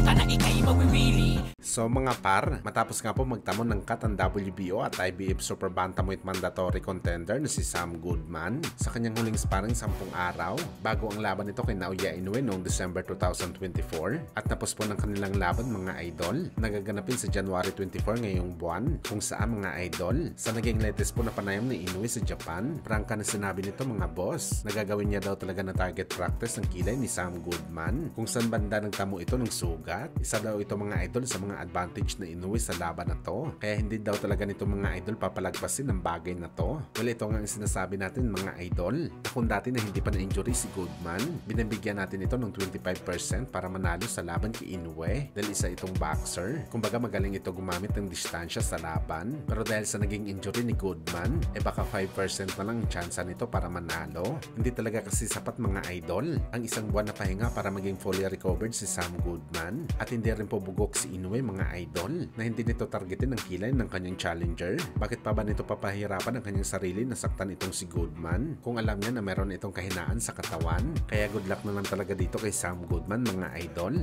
ka na ikay mawiwili. So mga par, matapos nga po magtamo ng cut ang WBO at IBF Super Bantamweight Mandatory Contender na si Sam Goodman sa kanyang huling sparring 10 araw bago ang laban nito kay Naoya Inoue noong December 2024 at tapos po ng kanilang laban mga idol nagaganapin sa January 24 ngayong buwan kung saan mga idol sa naging latest po na panayam ni Inoue sa Japan, prangka na sinabi nito mga boss, nagagawin niya daw talaga na target practice ng kilay ni Sam Goodman kung saan banda nagtamo ito ng sugat. Isa daw ito mga idol sa mga advantage na Inoue sa laban na to. Kaya hindi daw talaga nito mga idol papalagpasin ang bagay na to. Well, ito nga ang sinasabi natin mga idol. Na kung dati na hindi pa na-injury si Goodman, binibigyan natin ito ng 25% para manalo sa laban kay Inoue dahil isa itong boxer. Kumbaga magaling ito gumamit ng distansya sa laban. Pero dahil sa naging injury ni Goodman, baka 5% na lang ang tsansa nito para manalo. Hindi talaga kasi sapat mga idol ang isang buwan na pahinga para maging fully recovered si Sam Goodman at hindi rin po bugok si Inoue mga idol na hindi nito targetin ang kilay ng kanyang challenger. Bakit pa ba nito papahirapan ang kanyang sarili na saktan itong si Goodman kung alam niya na meron itong kahinaan sa katawan? Kaya good luck na lang talaga dito kay Sam Goodman mga idol.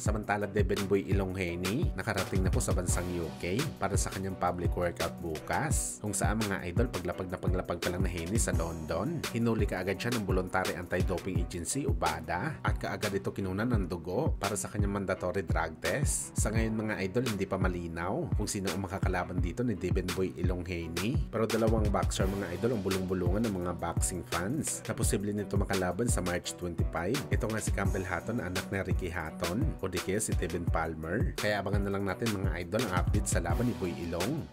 Samantala, Devin Boy Ilonghainy nakarating na po sa bansang UK para sa kanyang public workout bukas. Kung saan mga idol, paglapag pa lang na Haney sa London, hinuli kaagad siya ng voluntary anti-doping agency o BADA at kaagad ito kinunan ng dugo para sa kanyang mandatory drug test. Sa ngayon mga idol, hindi pa malinaw kung sino ang makakalaban dito ni Devin Boy Ilonghainy. Pero dalawang boxer mga idol ang bulong-bulungan ng mga boxing fans na posible nito makalaban sa March 25. Ito nga si Campbell Hatton, anak ni Ricky Hatton o di kaya si Tevin Palmer. Kaya abangan na lang natin mga idol ang update sa laban ni Boy Ilong.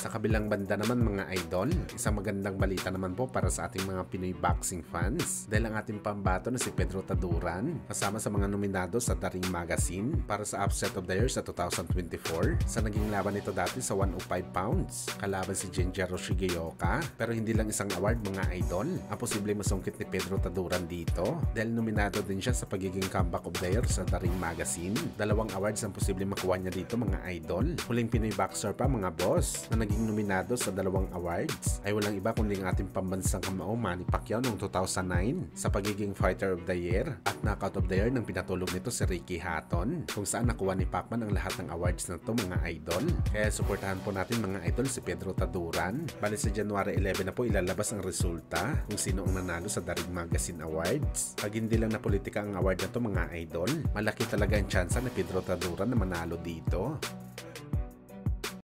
Sa kabilang banda naman mga idol, isang magandang balita naman po para sa ating mga Pinoy boxing fans dahil ang ating pambato na si Pedro Taduran kasama sa mga nominado sa The Ring Magazine para sa Upset of the Year sa 2024 sa naging laban nito dati sa 105 pounds kalaban si Genjiro Shigeoka. Pero hindi lang isang award mga idol ang posibleng masungkit ni Pedro Taduran dito dahil nominado din siya sa pagiging Comeback of the Year sa The Ring Magazine. Dalawang awards ang posibleng makuha niya dito mga idol. Huling Pinoy boxer pa mga boss na naging nominado sa dalawang awards ay walang iba kundi ang ating pambansang kamao Manny Pacquiao noong 2009 sa pagiging Fighter of the Year at Knockout of the Year nang pinatulog nito si Ricky Hatton kung saan nakuha ni Pacman ang lahat ng awards na to mga idol. Kaya suportahan po natin mga idol si Pedro Taduran. Bali sa January 11 na po ilalabas ang resulta kung sino ang nanalo sa The Ring Magazine Awards. Pag hindi lang na politika ang award na to mga idol, malaki talaga ang tsansa na Pedro Taduran na manalo dito.